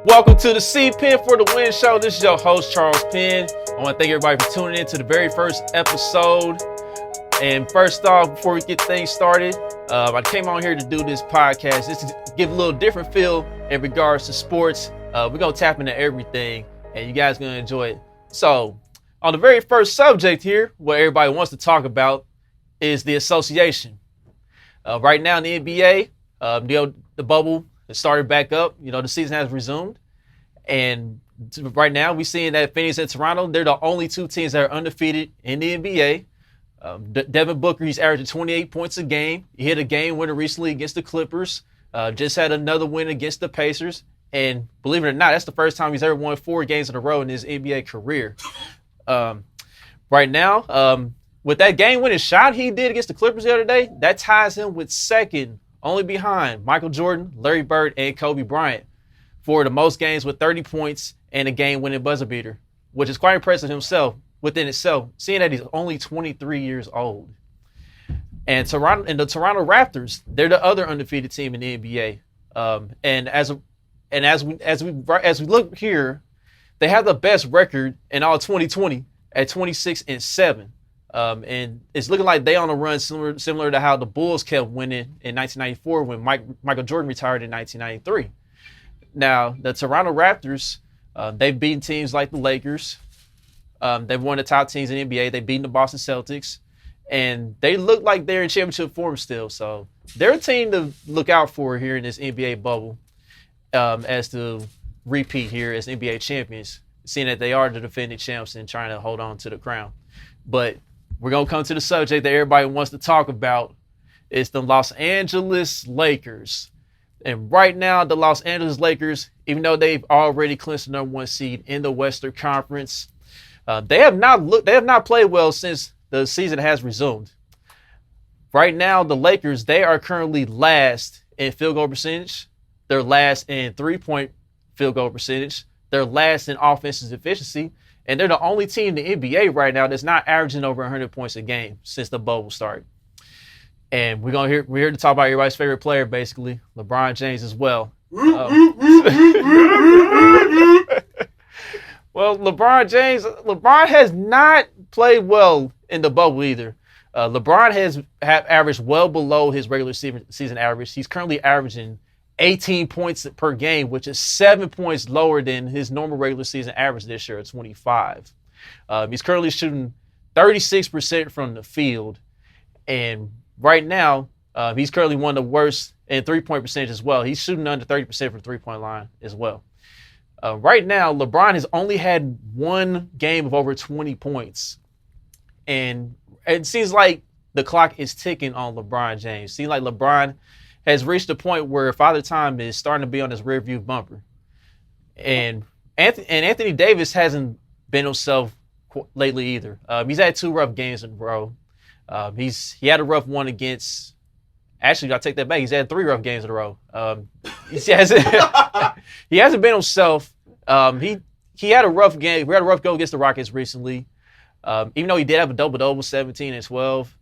Welcome to the CPENN4THEWIN show. This is your host, Charles Penn. I want to thank everybody for tuning in to the very first episode. And first off, before we get things started, I came on here to do this podcast just to give a little different feel in regards to sports. We're going to tap into everything, and you guys are going to enjoy it. So, on the very first subject here, what everybody wants to talk about is the association. Right now in the NBA, the bubble has started back up. The season has resumed. And right now we're seeing that Phoenix and Toronto, they're the only two teams that are undefeated in the NBA. Devin Booker, he's averaging 28 points a game. He hit a game winner recently against the Clippers. Just had another win against the Pacers. And believe it or not, that's the first time he's ever won 4 games in a row in his NBA career. Right now, with that game-winning shot he did against the Clippers the other day, that ties him with second, only behind Michael Jordan, Larry Bird, and Kobe Bryant for the most games with 30 points and a game-winning buzzer beater, which is quite impressive within itself, seeing that he's only 23 years old. And the Toronto Raptors, they're the other undefeated team in the NBA. And as we look here, they have the best record in all 2020 at 26-7. And it's looking like they on a run similar to how the Bulls kept winning in 1994 when Michael Jordan retired in 1993. Now, the Toronto Raptors, they've beaten teams like the Lakers. They've won the top teams in the NBA. They've beaten the Boston Celtics. And they look like they're in championship form still. So they're a team to look out for here in this NBA bubble as to repeat here as NBA champions, seeing that they are the defending champs and trying to hold on to the crown. But we're going to come to the subject that everybody wants to talk about. It's the Los Angeles Lakers. And right now, the Los Angeles Lakers, even though they've already clinched the number 1 seed in the Western Conference, they have not played well since the season has resumed. Right now, the Lakers, they are currently last in field goal percentage. They're last in 3-point field goal percentage. They're last in offensive efficiency. And they're the only team in the NBA right now that's not averaging over 100 points a game since the bubble started. And we're here to talk about everybody's favorite player, basically, LeBron James as well. Well, LeBron has not played well in the bubble either. LeBron have averaged well below his regular season average. He's currently averaging 18 points per game, which is 7 points lower than his normal regular season average this year at 25. He's currently shooting 36% from the field. And right now, he's currently one of the worst in 3-point percentage as well. He's shooting under 30% from the 3-point line as well. Right now, LeBron has only had one game of over 20 points. And it seems like the clock is ticking on LeBron James. It seems like LeBron has reached a point where Father Time is starting to be on his rearview bumper. And Anthony Davis hasn't been himself lately either. He's had 2 rough games in a row. He had a rough one against, actually, I'll take that back. He's had 3 rough games in a row. He hasn't been himself. He had a rough game. We had a rough go against the Rockets recently. Even though he did have a double-double, 17 and 12.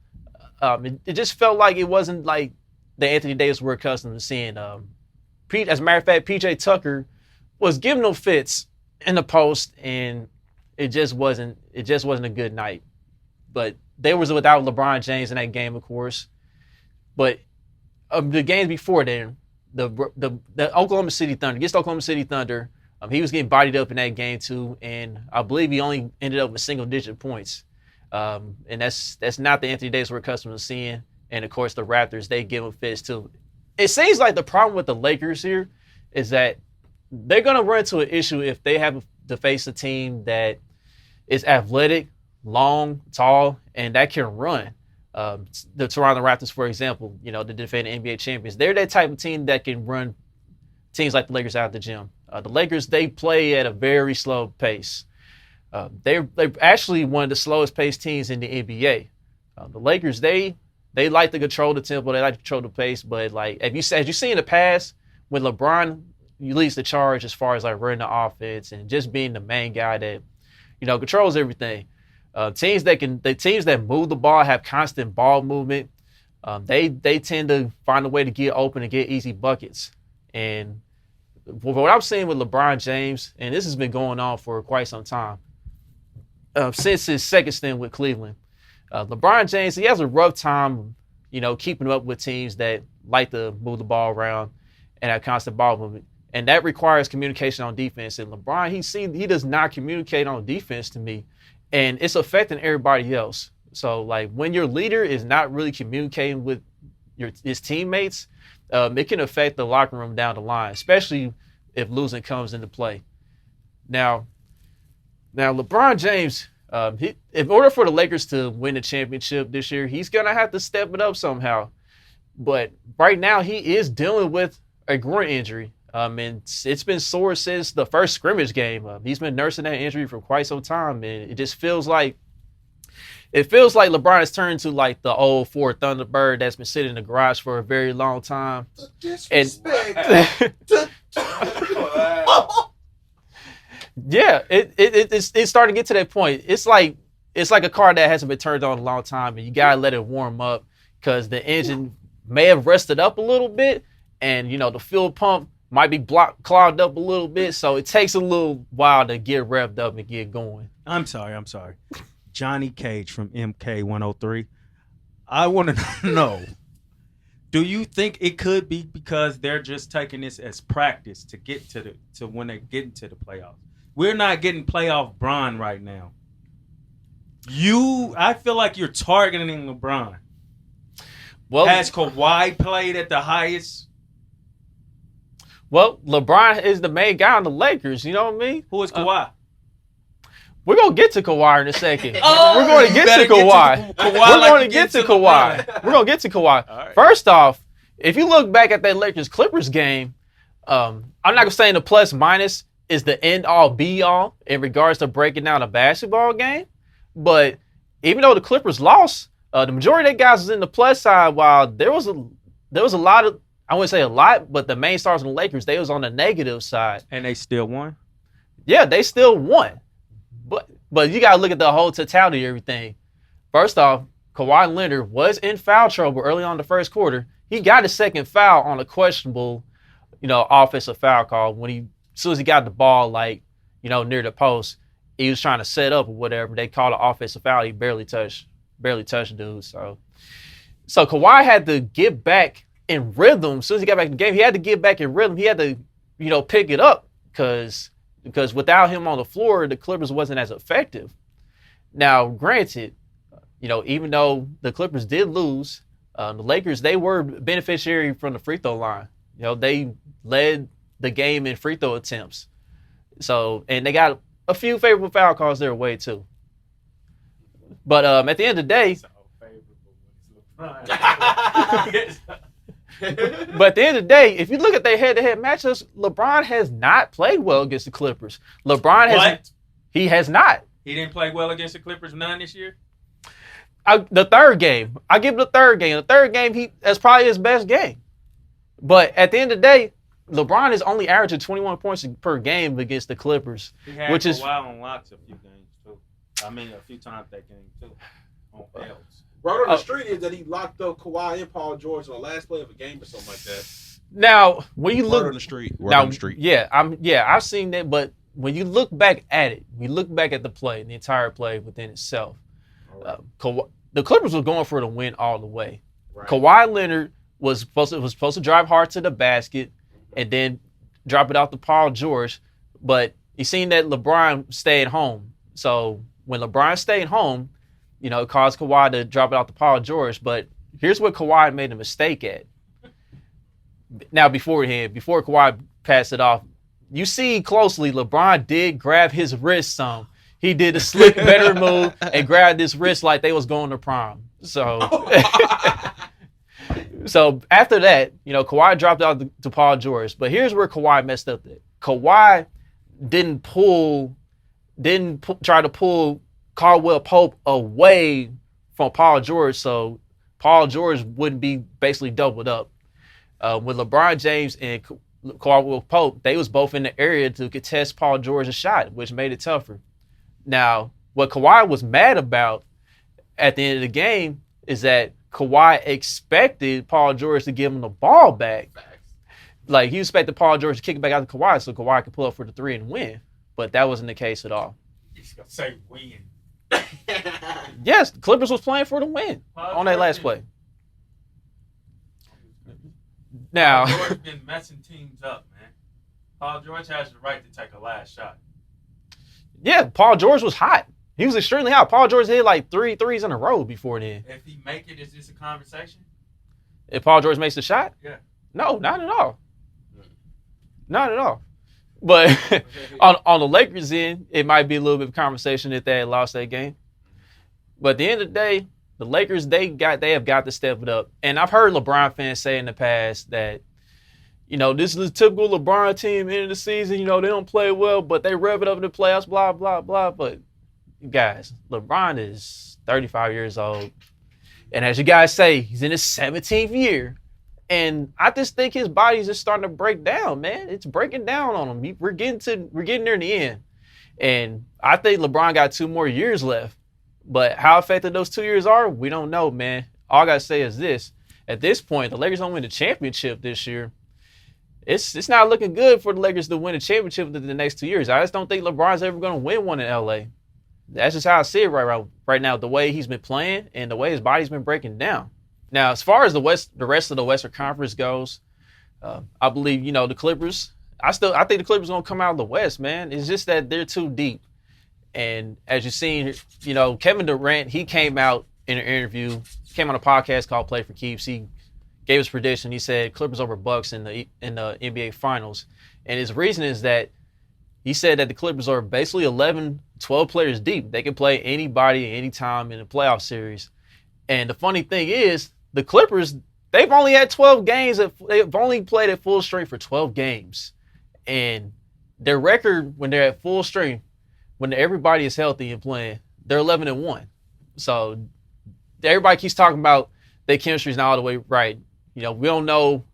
It just felt like it wasn't like the Anthony Davis we're accustomed to seeing. As a matter of fact, PJ Tucker was giving them fits in the post, and it just wasn't a good night. But they was without LeBron James in that game, of course. But the games before then, the Oklahoma City Thunder, against Oklahoma City Thunder, he was getting bodied up in that game too, and I believe he only ended up with single-digit points. And that's not the Anthony Davis we're accustomed to seeing. And, of course, the Raptors, they give them fits, too. It seems like the problem with the Lakers here is that they're going to run into an issue if they have to face a team that is athletic, long, tall, and that can run. The Toronto Raptors, for example, the defending NBA champions, they're that type of team that can run teams like the Lakers out of the gym. The Lakers, they play at a very slow pace. They're actually one of the slowest paced teams in the NBA. The Lakers, they like to control the tempo. They like to control the pace. But, as you see in the past, when LeBron leads the charge as far as, running the offense and just being the main guy that, controls everything. Teams that move the ball, have constant ball movement, they tend to find a way to get open and get easy buckets. And what I'm seeing with LeBron James, and this has been going on for quite some time, since his second stint with Cleveland. LeBron James, he has a rough time, keeping up with teams that like to move the ball around and have constant ball movement. And that requires communication on defense. And LeBron, he does not communicate on defense to me. And it's affecting everybody else. So, like, when your leader is not really communicating with his teammates, it can affect the locker room down the line, especially if losing comes into play. Now LeBron James, in order for the Lakers to win the championship this year, he's going to have to step it up somehow. But right now, he is dealing with a groin injury. And it's been sore since the first scrimmage game. He's been nursing that injury for quite some time, and it just feels like LeBron has turned to like the old Ford Thunderbird that's been sitting in the garage for a very long time. Disrespect. Yeah, it's starting to get to that point. It's like a car that hasn't been turned on in a long time, and you gotta let it warm up because the engine may have rested up a little bit, and the fuel pump might be clogged up a little bit, so it takes a little while to get revved up and get going. I'm sorry. Johnny Cage from MK103. I want to know, do you think it could be because they're just taking this as practice to get to when they get into the playoffs? We're not getting playoff Bron right now. I feel like you're targeting LeBron. Well, has Kawhi played at the highest? Well, LeBron is the main guy on the Lakers. You know what I mean? Who is Kawhi? We're going to get to Kawhi in a second. We're going to get to Kawhi. We're going to get to Kawhi. We're going to get to Kawhi. Right. First off, if you look back at that Lakers-Clippers game, I'm not going to say the plus-minus is the end-all, be-all in regards to breaking down a basketball game. But even though the Clippers lost, the majority of their guys was in the plus side, while there was a lot of, I wouldn't say a lot, but the main stars in the Lakers, they was on the negative side. And they still won? Yeah, they still won. But you got to look at the whole totality of everything. First off, Kawhi Leonard was in foul trouble early on in the first quarter. He got his second foul on a questionable, offensive foul call as soon as he got the ball, near the post. He was trying to set up or whatever. They called an offensive foul. He barely touched dude. So Kawhi had to get back in rhythm. As soon as he got back in the game, he had to get back in rhythm. He had to, pick it up because without him on the floor, the Clippers wasn't as effective. Now, granted, even though the Clippers did lose, the Lakers, they were beneficiary from the free throw line. They led the game in free throw attempts. So, and they got a few favorable foul calls their way too. But at the end of the day, but at the end of the day, if you look at their head-to-head matchups, LeBron has not played well against the Clippers. He has not. He didn't play well against the Clippers none this year? The third game. I give him the third game. The third game, that's probably his best game. But at the end of the day, LeBron is only averaging 21 points per game against the Clippers. He had Kawhi on locks a few games, too. A few times that game, too, on L's. Word on the street is that he locked up Kawhi and Paul George on the last play of a game or something like that. Now, when you look on the street, on the street. Yeah, I've seen that, but when you look back at it, we look back at the entire play within itself. Right. The Clippers were going for the win all the way. Right. Kawhi Leonard was supposed to drive hard to the basket and then drop it out to Paul George, but you seen that LeBron stayed home. So when LeBron stayed home, it caused Kawhi to drop it out to Paul George. But here's what Kawhi made a mistake at. Now, before Kawhi passed it off, you see closely, LeBron did grab his wrist some. He did a slick, better move and grabbed his wrist like they was going to prom. So, so after that, Kawhi dropped out to Paul George. But here's where Kawhi messed up. Kawhi didn't try to pull Caldwell Pope away from Paul George, so Paul George wouldn't be basically doubled up. With LeBron James and Caldwell Pope, they was both in the area to contest Paul George's shot, which made it tougher. Now, what Kawhi was mad about at the end of the game is that Kawhi expected Paul George to give him the ball back. Like, he expected Paul George to kick it back out to Kawhi so Kawhi could pull up for the 3 and win. But that wasn't the case at all. He's going to say win. Yes, the Clippers was playing for the win on that last play. Now, Paul George been messing teams up, man. Paul George has the right to take a last shot. Yeah, Paul George was hot. He was extremely hot. Paul George hit like 3 threes in a row before then. If he make it, is this a conversation? If Paul George makes the shot? Yeah. No, not at all. Not at all. But on the Lakers end, it might be a little bit of conversation if they had lost that game. But at the end of the day, the Lakers, they have got to step it up. And I've heard LeBron fans say in the past that, you know, this is a typical LeBron team end of the season. You know, they don't play well, but they rev it up in the playoffs, blah, blah, blah. But, guys, LeBron is 35 years old. And as you guys say, he's in his 17th year. And I just think his body's just starting to break down, man. It's breaking down on him. We're getting there in the end. And I think LeBron got 2 more years left. But how effective those 2 years are, we don't know, man. All I got to say is this. At this point, the Lakers don't win the championship this year. It's not looking good for the Lakers to win a championship in the next 2 years. I just don't think LeBron's ever going to win one in L.A. That's just how I see it right now, the way he's been playing and the way his body's been breaking down. Now, as far as the rest of the Western Conference goes, I believe, you know, the Clippers, I think the Clippers are going to come out of the West, man. It's just that they're too deep. And as you've seen, you know, Kevin Durant, he came out in an interview, came on a podcast called Play for Keeps. He gave his prediction. He said Clippers over Bucks in the NBA Finals. And his reason is that he said that the Clippers are basically 11, 12 players deep. They can play anybody anytime in a playoff series. And the funny thing is, the Clippers, they've only had 12 games. They've only played at full strength for 12 games. And their record when they're at full strength, when everybody is healthy and playing, they're 11-1. So everybody keeps talking about their chemistry is not all the way right. You know, we don't know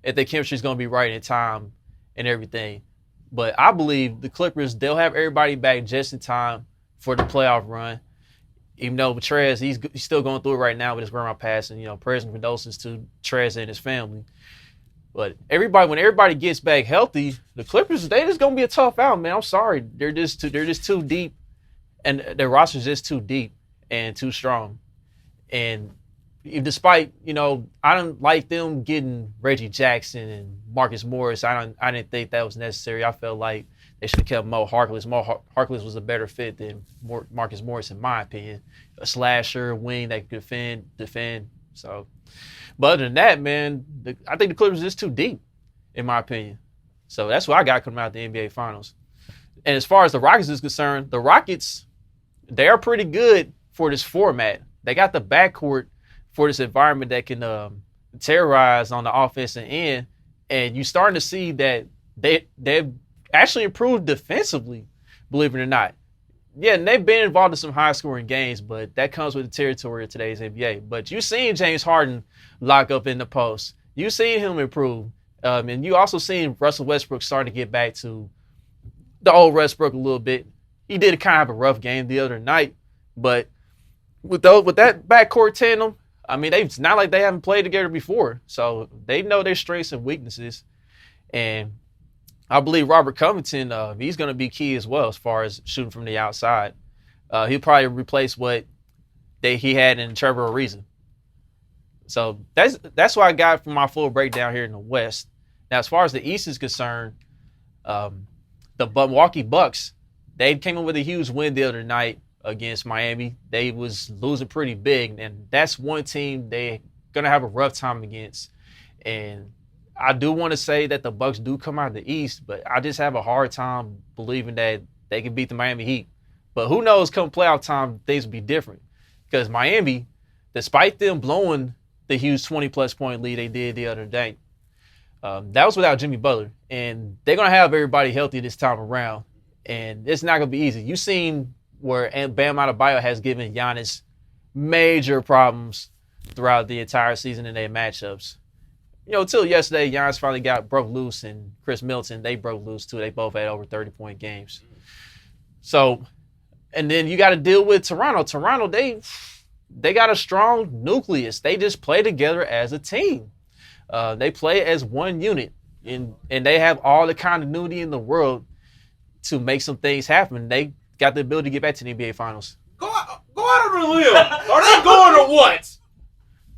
if their chemistry is going to be right in time and everything. But I believe the Clippers, they'll have everybody back just in time for the playoff run. Even though Trez, he's still going through it right now with his grandma passing. You know, prayers and condolences to Trez and his family. But when everybody gets back healthy, the Clippers, they just gonna be a tough out, man. I'm sorry, they're just too deep, and their roster's just too deep and too strong. And despite, you know, I don't like them getting Reggie Jackson and Marcus Morris. I didn't think that was necessary. I felt like they should have kept Mo Harkless. Mo Harkless was a better fit than Marcus Morris, in my opinion. A slasher, wing that could defend. So, but other than that, man, I think the Clippers are just too deep, in my opinion. So that's what I got coming out of the NBA Finals. And as far as the Rockets is concerned, the Rockets, they are pretty good for this format. They got the backcourt for this environment that can terrorize on the offensive end. And you're starting to see that they've actually improved defensively, believe it or not. Yeah, and they've been involved in some high-scoring games, but that comes with the territory of today's NBA. But you've seen James Harden lock up in the post. You've seen him improve. And you also seen Russell Westbrook starting to get back to the old Westbrook a little bit. He did kind of have a rough game the other night, but with that backcourt tandem, I mean, it's not like they haven't played together before. So they know their strengths and weaknesses. And I believe Robert Covington, he's going to be key as well as far as shooting from the outside. He'll probably replace what he had in Trevor Ariza. So that's what I got from my full breakdown here in the West. Now, as far as the East is concerned, the Milwaukee Bucks, they came in with a huge win the other night against Miami. They was losing pretty big, and that's one team they're going to have a rough time against. And I do want to say that the Bucks do come out of the East, but I just have a hard time believing that they can beat the Miami Heat. But who knows, come playoff time, things will be different. Because Miami, despite them blowing the huge 20-plus point lead they did the other day, that was without Jimmy Butler. And they're going to have everybody healthy this time around. And it's not going to be easy. You've seen where Bam Adebayo has given Giannis major problems throughout the entire season in their matchups. You know, until yesterday, Giannis finally broke loose, and Chris Middleton, they broke loose too. They both had over 30-point games. So, and then you got to deal with Toronto. Toronto, they got a strong nucleus. They just play together as a team. They play as one unit. and they have all the continuity in the world to make some things happen. They got the ability to get back to the NBA Finals. Go out on a limb. Are they going to what?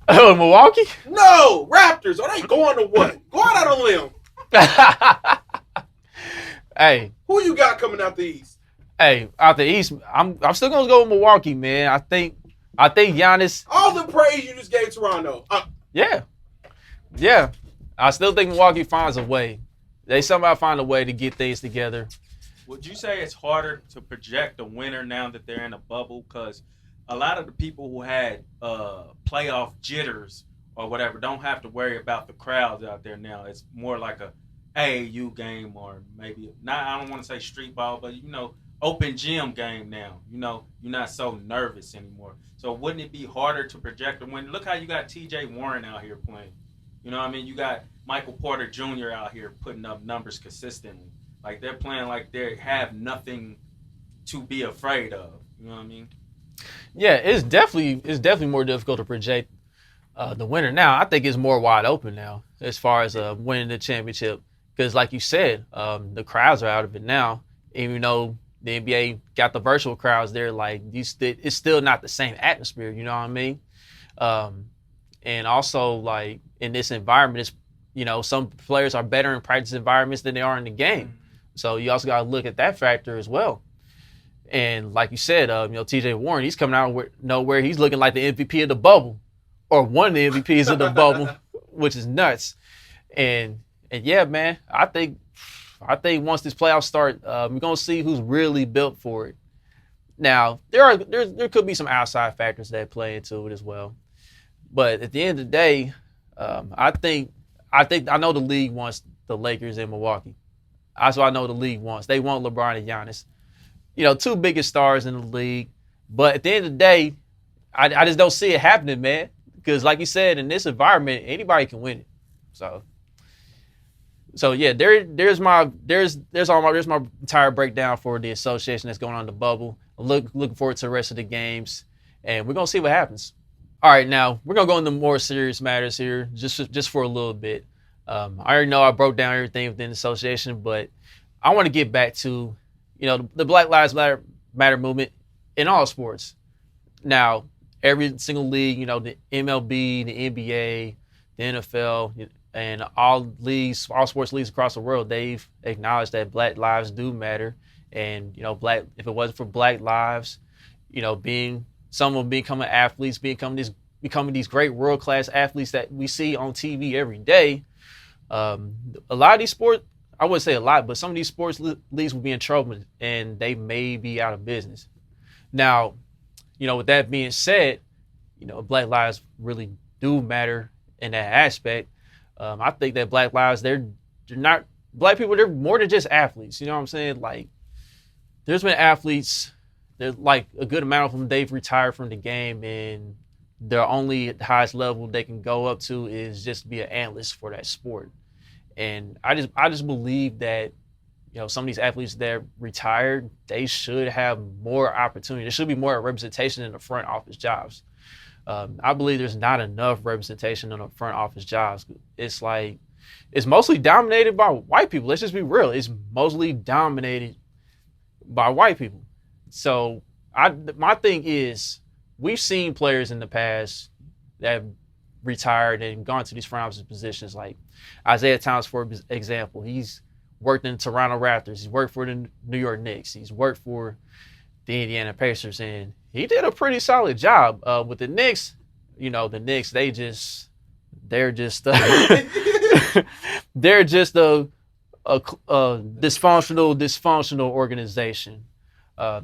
Oh, Milwaukee? No, Raptors. Are they going to what? Go out on a limb. Hey, Who you got coming out the East? hey, out the East, I'm still gonna go with Milwaukee, man. I think Giannis. All the praise you just gave Toronto. Yeah. I still think Milwaukee finds a way. They somehow find a way to get things together. Would you say it's harder to project a winner now that they're in a bubble? Because a lot of the people who had playoff jitters or whatever don't have to worry about the crowds out there now. It's more like a AAU game, or maybe not. I don't want to say street ball, but open gym game now. You're not so nervous anymore. So wouldn't it be harder to project a win? Look how you got T.J. Warren out here playing. You know what I mean? You got Michael Porter Jr. out here putting up numbers consistently. Like, they're playing like they have nothing to be afraid of. You know what I mean? Yeah, it's definitely more difficult to project the winner now. I think it's more wide open now as far as winning the championship, because like you said, the crowds are out of it now. Even though the NBA got the virtual crowds there, like it's still not the same atmosphere. You know what I mean? And also, like, in this environment, it's some players are better in practice environments than they are in the game. So you also got to look at that factor as well. And like you said, T.J. Warren, he's coming out nowhere. He's looking like the MVP of the bubble, or one of the MVPs of the bubble, which is nuts. And yeah, man, I think once this playoffs start, we're gonna see who's really built for it. Now, there could be some outside factors that play into it as well. But at the end of the day, I know the league wants the Lakers and Milwaukee. That's what I know the league wants. They want LeBron and Giannis. Two biggest stars in the league. But at the end of the day, I just don't see it happening, man. Because like you said, in this environment, anybody can win it. So yeah, there's my entire breakdown for the association that's going on in the bubble. Looking forward to the rest of the games, and we're gonna see what happens. All right, now we're gonna go into more serious matters here, just for a little bit. I already know I broke down everything within the association, but I want to get back to the Black Lives Matter movement in all sports. Now, every single league, the MLB, the NBA, the NFL, and all sports leagues across the world, they've acknowledged that Black lives do matter. And, if it wasn't for Black lives, someone becoming athletes, becoming these great world-class athletes that we see on TV every day, a lot of these sports, I wouldn't say a lot, but some of these sports leagues will be in trouble, and they may be out of business. Now, with that being said, Black lives really do matter in that aspect. I think that Black lives, they're not Black people. They're more than just athletes. You know what I'm saying? Like, there's been athletes. There's like a good amount of them. They've retired from the game, and their only highest level they can go up to is just be an analyst for that sport. And I just believe that some of these athletes that retired, they should have more opportunity. There should be more representation in the front office jobs. I believe there's not enough representation in the front office jobs. It's mostly dominated by white people. Let's just be real. It's mostly dominated by white people. So my thing is, we've seen players in the past that have retired and gone to these front office positions, like Isaiah Thomas, for example. He's worked in Toronto Raptors. He's worked for the New York Knicks. He's worked for the Indiana Pacers, and he did a pretty solid job with the Knicks. The Knicks, they're just they're just a dysfunctional organization. I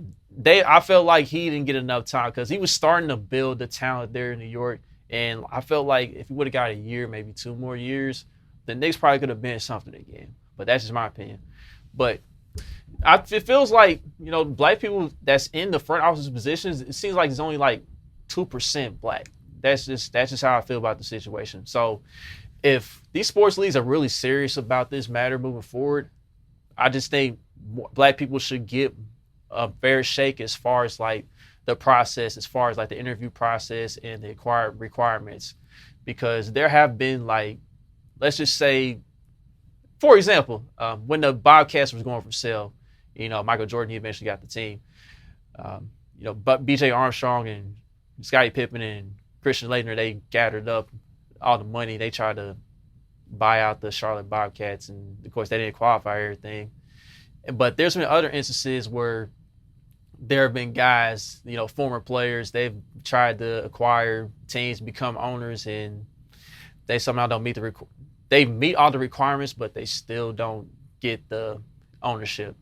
felt like he didn't get enough time because he was starting to build the talent there in New York, and I felt like if he would have got a year, maybe 2 more years, the Knicks probably could have been something again. But that's just my opinion. But it feels like, Black people that's in the front office positions, it seems like it's only like 2% Black. That's just how I feel about the situation. So if these sports leagues are really serious about this matter moving forward, I just think Black people should get a fair shake as far as like the process, as far as like the interview process and the requirements, because there have been, like, let's just say for example, when the Bobcats was going for sale, Michael Jordan, he eventually got the team. But B.J. Armstrong and Scottie Pippen and Christian Laettner, they gathered up all the money. They tried to buy out the Charlotte Bobcats, and of course, they didn't qualify everything. But there's been other instances where there have been guys, former players, they've tried to acquire teams, become owners, and they somehow don't meet they meet all the requirements, but they still don't get the ownership.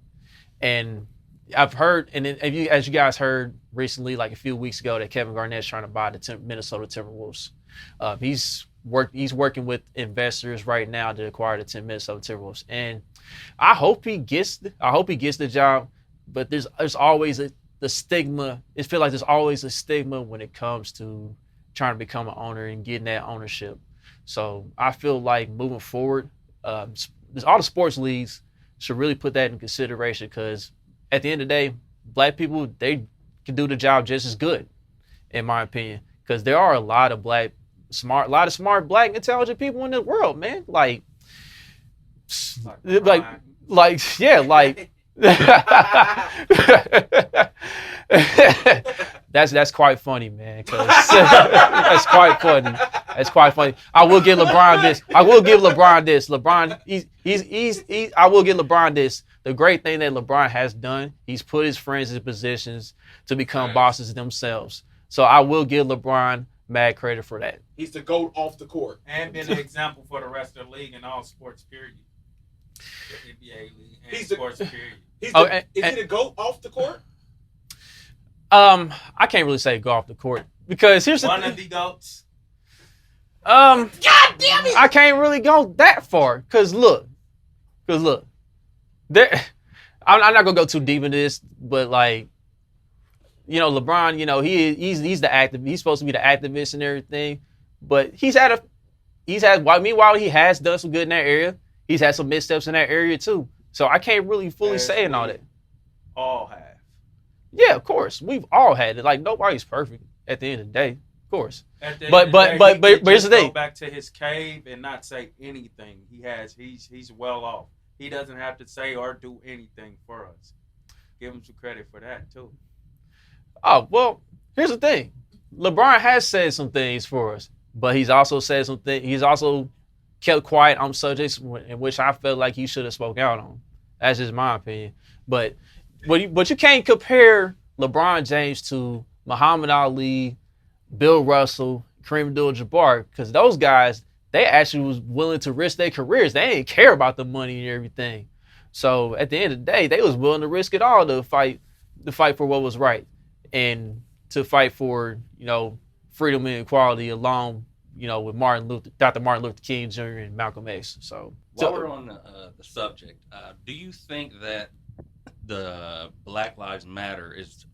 And I've heard, and as you guys heard recently, like a few weeks ago, that Kevin Garnett's trying to buy the Minnesota Timberwolves. He's working with investors right now to acquire the Minnesota Timberwolves, and I hope he gets the job. But there's always the stigma. It feels like there's always a stigma when it comes to trying to become an owner and getting that ownership. So I feel like moving forward, all the sports leagues should really put that in consideration, because at the end of the day, black people, they can do the job just as good, in my opinion, because there are a lot of smart, black, intelligent people in the world, man. Like yeah, like that's quite funny, man. That's quite funny. That's quite funny. I will give LeBron this. I will give LeBron this. I will give LeBron this. The great thing that LeBron has done, he's put his friends in positions to become bosses themselves. So I will give LeBron mad credit for that. He's the GOAT off the court. And been an example for the rest of the league and all sports, period. The NBA league and sports, period. Is he the GOAT off the court? I can't really say go off the court, because here's one of the GOATs. God damn it! I can't really go that far, because look, there. I'm not gonna go too deep into this, but like, LeBron, he's the active. He's supposed to be the activist and everything, but meanwhile he has done some good in that area. He's had some missteps in that area too. So I can't really fully say in all that. All have. Yeah, of course. We've all had it. Like, nobody's perfect at the end of the day. Of course. But here's the thing. Go back to his cave and not say anything. He's well off. He doesn't have to say or do anything for us. Give him some credit for that too. Oh, well, here's the thing. LeBron has said some things for us, but he's also said some things. He's also kept quiet on subjects in which I felt like he should have spoke out on. That's just my opinion. But you can't compare LeBron James to Muhammad Ali, Bill Russell, Kareem Abdul-Jabbar, because those guys, they actually was willing to risk their careers. They didn't care about the money and everything. So at the end of the day, they was willing to risk it all to fight for what was right, and to fight for, freedom and equality along, with Dr. Martin Luther King Jr. and Malcolm X. So while we're on the subject, do you think that the Black Lives Matter is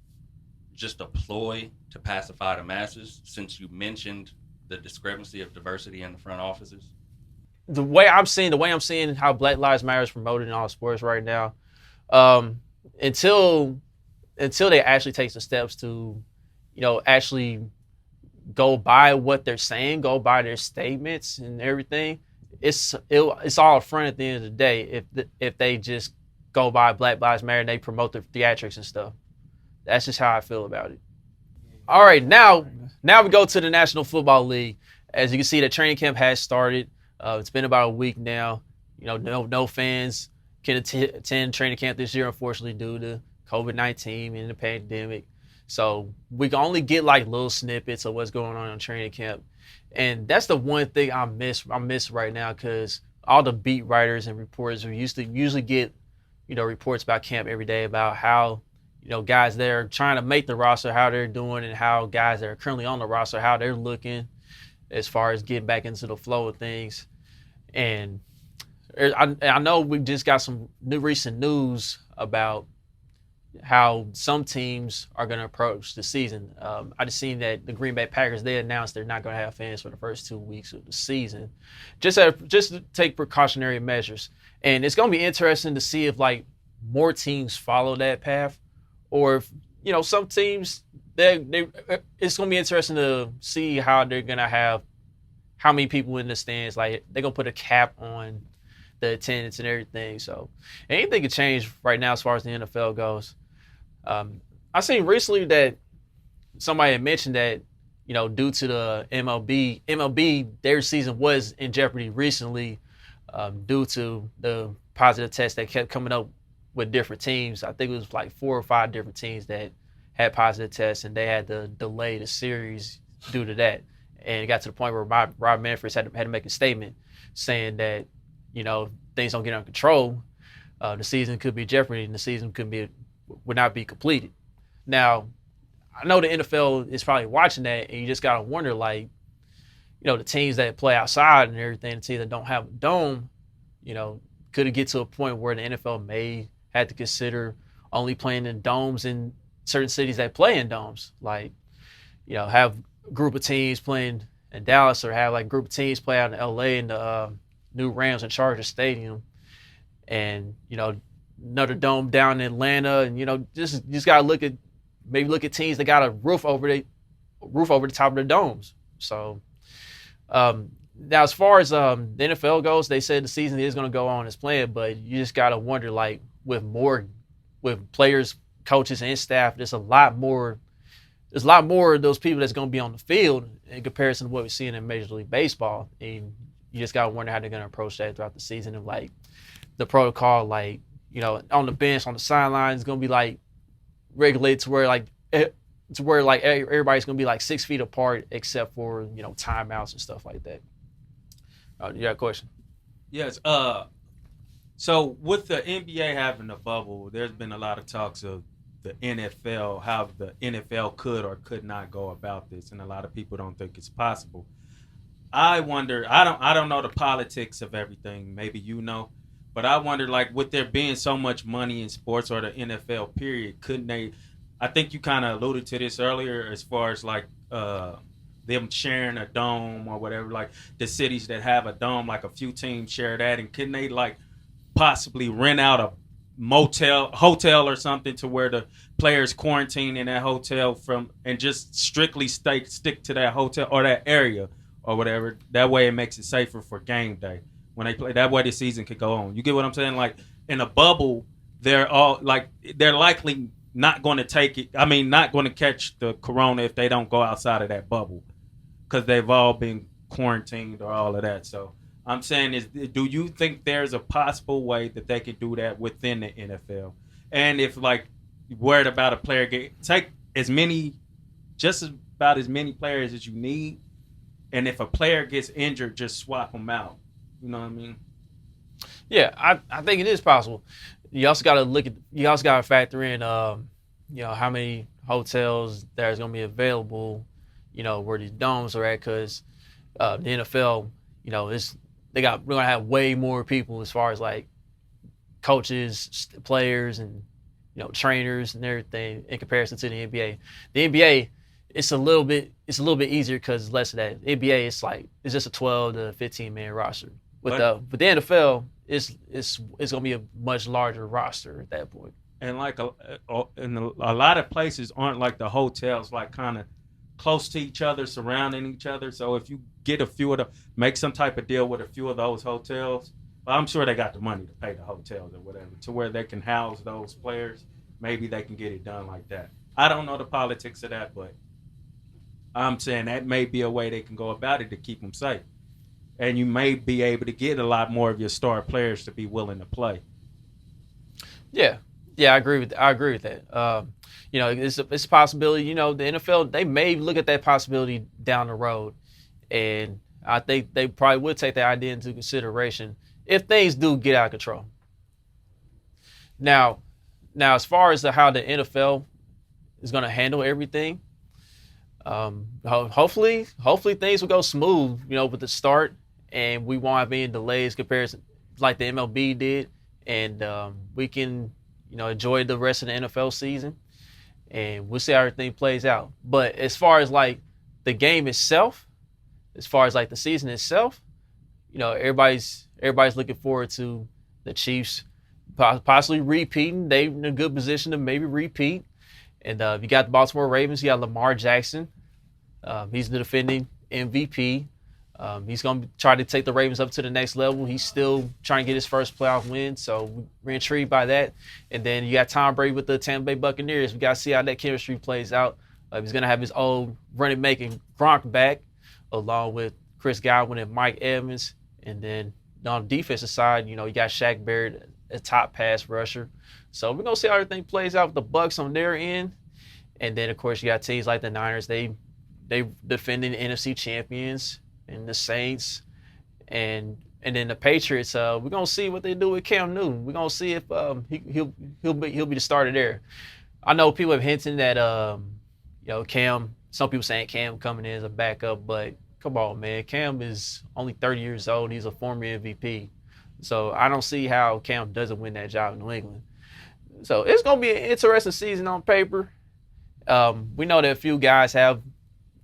just a ploy to pacify the masses, since you mentioned the discrepancy of diversity in the front offices? The way I'm seeing how Black Lives Matter is promoted in all sports right now, until they actually take the steps to, actually go by what they're saying, go by their statements and everything, it's all a front at the end of the day if they just go by Black Lives Matter and they promote the theatrics and stuff. That's just how I feel about it. All right, now we go to the National Football League. As you can see, the training camp has started. It's been about a week now. No fans can attend training camp this year, unfortunately, due to COVID-19 and the pandemic. So we can only get like little snippets of what's going on in training camp. And that's the one thing I miss right now, because all the beat writers and reporters who usually get, reports about camp every day about how, guys that are trying to make the roster, how they're doing, and how guys that are currently on the roster, how they're looking as far as getting back into the flow of things. And I know we just got some recent news about how some teams are going to approach the season. I just seen that the Green Bay Packers, they announced they're not going to have fans for the first 2 weeks of the season, just to take precautionary measures. And it's going to be interesting to see if like more teams follow that path, or if, some teams, it's going to be interesting to see how they're going to have how many people in the stands. Like, they're going to put a cap on the attendance and everything. So anything could change right now as far as the NFL goes. I seen recently that somebody had mentioned that, due to the MLB, their season was in jeopardy recently due to the positive tests that kept coming up with different teams. I think it was like 4 or 5 different teams that had positive tests, and they had to delay the series due to that. And it got to the point where Rob Manfred had to make a statement saying that, things don't get under control, the season could be jeopardy and the season would not be completed. Now, I know the NFL is probably watching that, and you just got to wonder, like, the teams that play outside and everything, the teams that don't have a dome, could it get to a point where the NFL may have to consider only playing in domes in certain cities that play in domes? Like, have a group of teams playing in Dallas, or have like a group of teams play out in LA in the new Rams and Chargers Stadium, and, another dome down in Atlanta, and, just got to look at teams that got a roof over the top of their domes. So, now, as far as the NFL goes, they said the season is going to go on as planned, but you just got to wonder, like, with players, coaches, and staff, there's a lot more of those people that's going to be on the field in comparison to what we're seeing in Major League Baseball. And you just got to wonder how they're going to approach that throughout the season. And, like, the protocol, like, on the bench, on the sideline, is going to be, like, regulated to where everybody's going to be, like, 6 feet apart except for, timeouts and stuff like that. You got a question? Yes. So with the NBA having a bubble, there's been a lot of talks of the NFL, how the NFL could or could not go about this, and a lot of people don't think it's possible. I wonder. I don't know the politics of everything. Maybe you know, but I wonder, like, with there being so much money in sports or the NFL period, couldn't they? I think you kind of alluded to this earlier, as far as like them sharing a dome or whatever, like the cities that have a dome, like a few teams share that, and couldn't they like possibly rent out a hotel or something to where the players quarantine in that hotel and just strictly stick to that hotel or that area or whatever. That way it makes it safer for game day when they play. That way the season could go on. You get what I'm saying? Like, in a bubble, they're likely not going to take it. I mean, not going to catch the corona if they don't go outside of that bubble, because they've all been quarantined or all of that. So I'm saying, do you think there's a possible way that they could do that within the NFL? And if, like, worried about a player, take just about as many players as you need. And if a player gets injured, just swap them out. You know what I mean? Yeah, I think it is possible. You also got to factor in, how many hotels there's going to be available, where these domes are at, because the NFL, we're going to have way more people as far as, like, coaches, players, and, trainers and everything in comparison to the NBA. The NBA, it's a little bit easier because it's less of that. The NBA, it's just a 12 to 15 man roster. With the NFL, it's going to be a much larger roster at that point. And like a lot of places aren't like the hotels, like kind of close to each other, surrounding each other. So if you get make some type of deal with a few of those hotels, I'm sure they got the money to pay the hotels or whatever, to where they can house those players. Maybe they can get it done like that. I don't know the politics of that, but I'm saying that may be a way they can go about it to keep them safe. And you may be able to get a lot more of your star players to be willing to play. Yeah, I agree with that. It's a possibility. The NFL, they may look at that possibility down the road, and I think they probably would take that idea into consideration if things do get out of control. Now, as far as how the NFL is going to handle everything, hopefully things will go smooth, with the start, and we won't have any delays comparison like the MLB did, and we can, enjoy the rest of the NFL season, and we'll see how everything plays out. But as far as like the game itself, as far as like the season itself, everybody's looking forward to the Chiefs possibly repeating. They're in a good position to maybe repeat. And you got the Baltimore Ravens. You got Lamar Jackson. He's the defending MVP. He's going to try to take the Ravens up to the next level. He's still trying to get his first playoff win, so we're intrigued by that. And then you got Tom Brady with the Tampa Bay Buccaneers. We got to see how that chemistry plays out. He's going to have his old running mate and Gronk back, along with Chris Godwin and Mike Evans. And then on the defensive side, you got Shaq Barrett, a top pass rusher. So we're going to see how everything plays out with the Bucs on their end. And then, of course, you got teams like the Niners. They defending the NFC champions, and the Saints, and then the Patriots. We're gonna see what they do with Cam Newton. We're gonna see if he'll be the starter there. I know people have hinted that Cam. Some people saying Cam coming in as a backup, but come on, man, Cam is only 30 years old. He's a former MVP, so I don't see how Cam doesn't win that job in New England. So it's gonna be an interesting season on paper. We know that a few guys have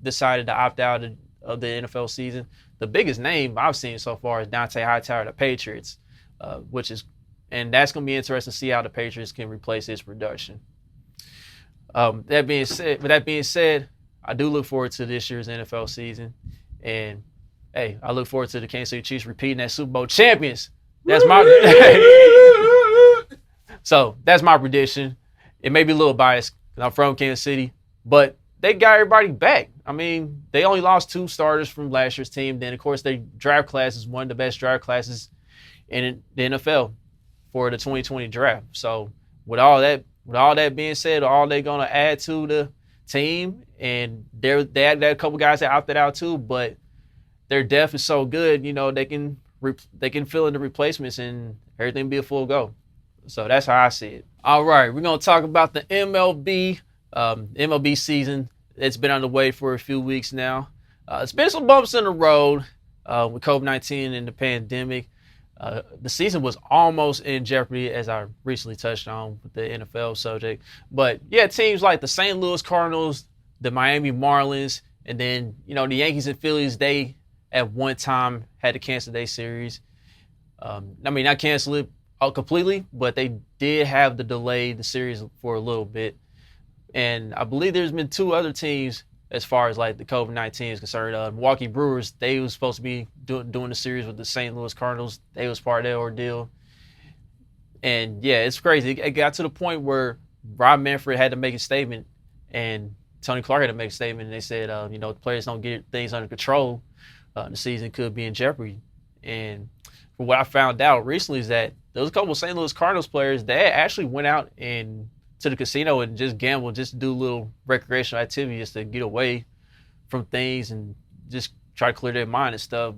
decided to opt out of the NFL season. The biggest name I've seen so far is Dante Hightower, the Patriots, and that's going to be interesting to see how the Patriots can replace his production. That being said, I do look forward to this year's NFL season, and hey, I look forward to the Kansas City Chiefs repeating that Super Bowl champions. That's my so that's my prediction. It may be a little biased because I'm from Kansas City, but they got everybody back. I mean, they only lost 2 starters from last year's team. Then, of course, their draft class is one of the best draft classes in the NFL for the 2020 draft. So, with all that being said, all they're gonna add to the team, and they had a couple guys that opted out too, but their depth is so good, they can fill in the replacements and everything be a full go. So that's how I see it. All right, we're gonna talk about the MLB. MLB season. It's been underway for a few weeks now. It's been some bumps in the road with COVID-19 and the pandemic. The season was almost in jeopardy, as I recently touched on with the NFL subject. But yeah, teams like the St. Louis Cardinals, the Miami Marlins, and then the Yankees and Phillies, they at one time had to cancel their series. Not cancel it completely, but they did have to delay the series for a little bit. And I believe there's been 2 other teams as far as like the COVID-19 is concerned. Milwaukee Brewers, they was supposed to be doing the series with the St. Louis Cardinals. They was part of that ordeal. And yeah, it's crazy. It got to the point where Rob Manfred had to make a statement and Tony Clark had to make a statement. And they said, the players don't get things under control, the season could be in jeopardy. And from what I found out recently is that those couple of St. Louis Cardinals players, they actually went out and to the casino and just gamble, just do little recreational activities to get away from things and just try to clear their mind and stuff.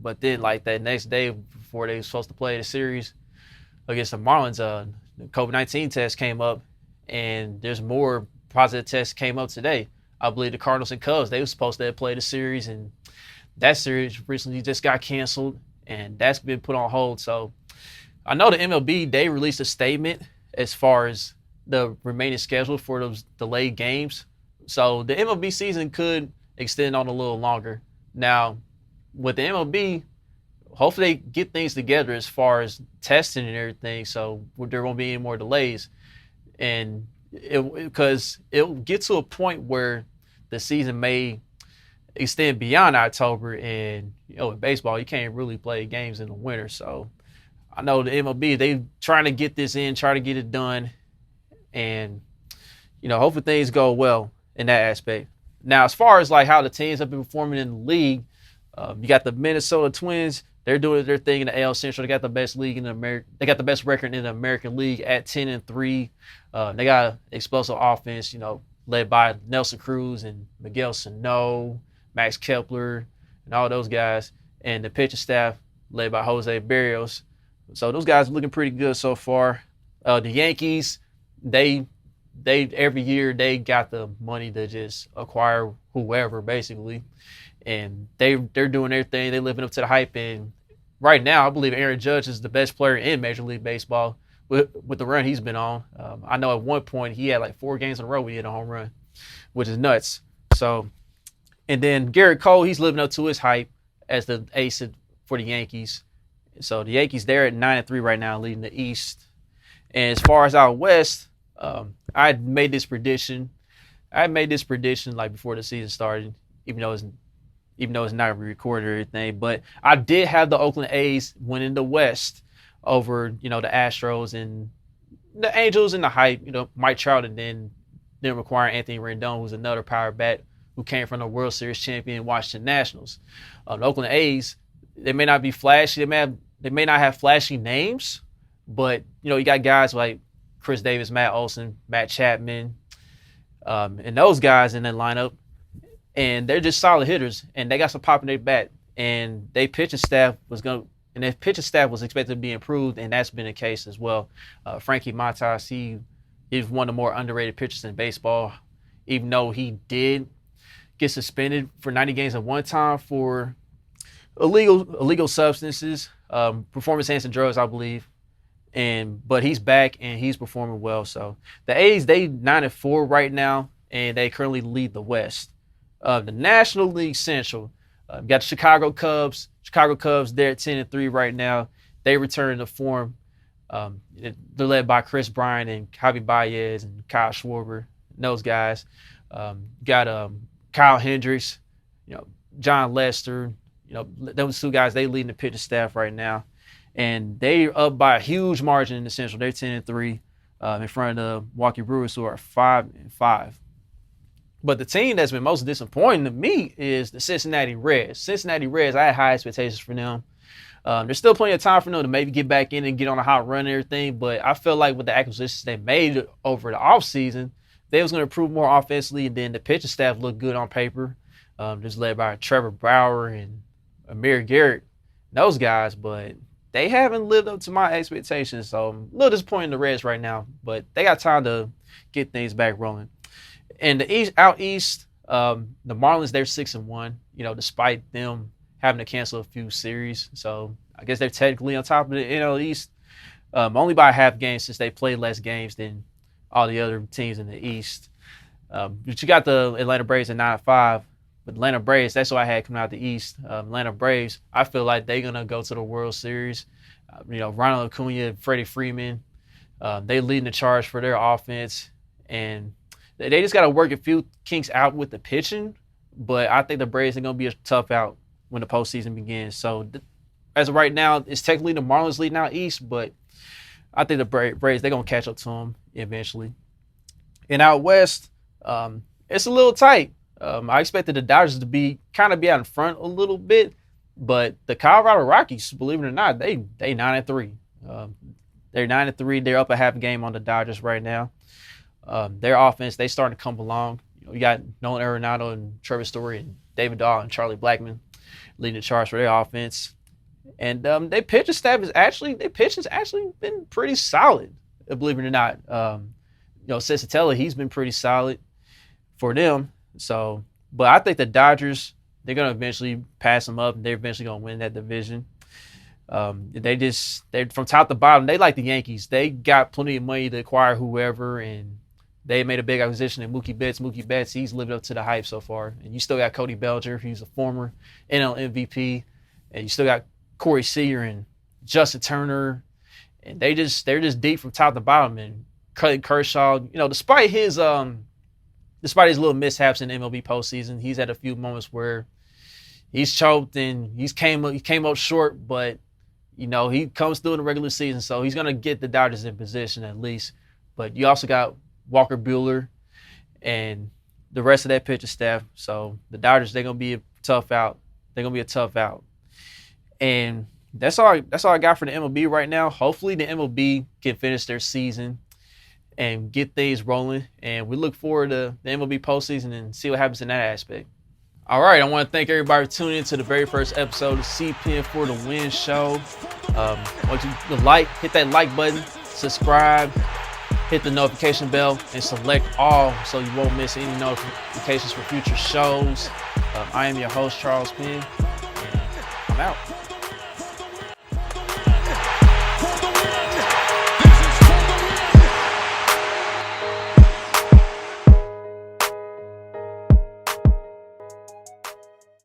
But then, like that next day before they were supposed to play the series against the Marlins, the COVID-19 test came up, and there's more positive tests came up today. I believe the Cardinals and Cubs, they were supposed to play the series, and that series recently just got canceled, and that's been put on hold. So I know the MLB, they released a statement as far as the remaining schedule for those delayed games. So the MLB season could extend on a little longer. Now, with the MLB, hopefully they get things together as far as testing and everything, so there won't be any more delays. And because it'll get to a point where the season may extend beyond October, and in baseball, you can't really play games in the winter. So I know the MLB, they trying to get this in, try to get it done. And, hopefully things go well in that aspect. Now, as far as like how the teams have been performing in the league, you got the Minnesota Twins. They're doing their thing in the AL Central. They got the best league in They got the best record in the American League at 10-3. They got an explosive offense, led by Nelson Cruz and Miguel Sano, Max Kepler, and all those guys. And the pitching staff led by Jose Barrios. So those guys are looking pretty good so far. The Yankees, they every year they got the money to just acquire whoever basically, and they're doing their thing. They're living up to the hype, and right now I believe Aaron Judge is the best player in Major League Baseball with the run he's been on. I know at one point he had like 4 games in a row where he hit a home run, which is nuts. So, and then Garrett Cole, he's living up to his hype as the ace for the Yankees. So the Yankees, they're at 9-3 right now, leading the East. And as far as out West, I made this prediction like before the season started, even though even though it's not recorded or anything. But I did have the Oakland A's winning the West over, the Astros and the Angels and the hype, Mike Trout, and then requiring Anthony Rendon, who's another power bat who came from the World Series champion Washington Nationals. The Oakland A's, they may not be flashy. They may not have flashy names, but, you got guys like Chris Davis, Matt Olson, Matt Chapman, and those guys in that lineup. And they're just solid hitters, and they got some pop in their bat. And their pitching staff was expected to be improved, and that's been the case as well. Frankie Montas, he's one of the more underrated pitchers in baseball, even though he did get suspended for 90 games at one time for illegal substances, performance-enhancing drugs, I believe. But he's back and he's performing well. So the A's, they 9-4 right now, and they currently lead the West. The National League Central, got the Chicago Cubs. Chicago Cubs, they're at 10-3 right now. They return to form. They're led by Chris Bryant and Javi Baez and Kyle Schwarber, those guys. Got Kyle Hendricks, John Lester. Those two guys, they leading the pitching staff right now. And they're up by a huge margin in the Central. They're 10-3 in front of the Milwaukee Brewers, who are 5-5. But the team that's been most disappointing to me is the Cincinnati Reds. Cincinnati Reds, I had high expectations for them. There's still plenty of time for them to maybe get back in and get on a hot run and everything, but I feel like with the acquisitions they made over the offseason, they was going to improve more offensively, and then the pitching staff looked good on paper. Just led by Trevor Bauer and Amir Garrett, those guys, but they haven't lived up to my expectations, so I'm a little disappointed in the Reds right now, but they got time to get things back rolling. And out east, the Marlins, they're 6-1, despite them having to cancel a few series. So I guess they're technically on top of the NL East, only by a half game since they played less games than all the other teams in the East. But you got the Atlanta Braves at 9-5. But Atlanta Braves, that's what I had coming out the East. Atlanta Braves, I feel like they're going to go to the World Series. Ronald Acuna, Freddie Freeman, they leading the charge for their offense. And they just got to work a few kinks out with the pitching. But I think the Braves are going to be a tough out when the postseason begins. So as of right now, it's technically the Marlins leading out East, but I think the Braves, they're going to catch up to them eventually. And out West, it's a little tight. I expected the Dodgers to be out in front a little bit, but the Colorado Rockies, believe it or not, they 9-3. They're 9-3. They're up a half game on the Dodgers right now. Their offense, they starting to come along. You got Nolan Arenado and Trevor Story and David Dahl and Charlie Blackmon leading the charge for their offense. And their pitching staff is actually been pretty solid, believe it or not. Sensatella, he's been pretty solid for them. So, but I think the Dodgers, they're going to eventually pass them up, and they're eventually going to win that division. They're from top to bottom. They like the Yankees. They got plenty of money to acquire whoever, and they made a big acquisition in Mookie Betts. Mookie Betts, he's lived up to the hype so far. And you still got Cody Bellinger, he's a former NL MVP, and you still got Corey Seager and Justin Turner, and they're just deep from top to bottom. And Clayton Kershaw, despite his little mishaps in the MLB postseason, he's had a few moments where he's choked and he came up short, but he comes through in the regular season, so he's gonna get the Dodgers in position at least. But you also got Walker Buehler and the rest of that pitching staff. So the Dodgers, they're gonna be a tough out. And that's all I got for the MLB right now. Hopefully the MLB can finish their season and get things rolling. And we look forward to the MLB postseason and see what happens in that aspect. All right, I want to thank everybody for tuning in to the very first episode of CPENN4THEWIN show. I want you to hit that like button, subscribe, hit the notification bell, and select all so you won't miss any notifications for future shows. I am your host, Charles Penn, and I'm out.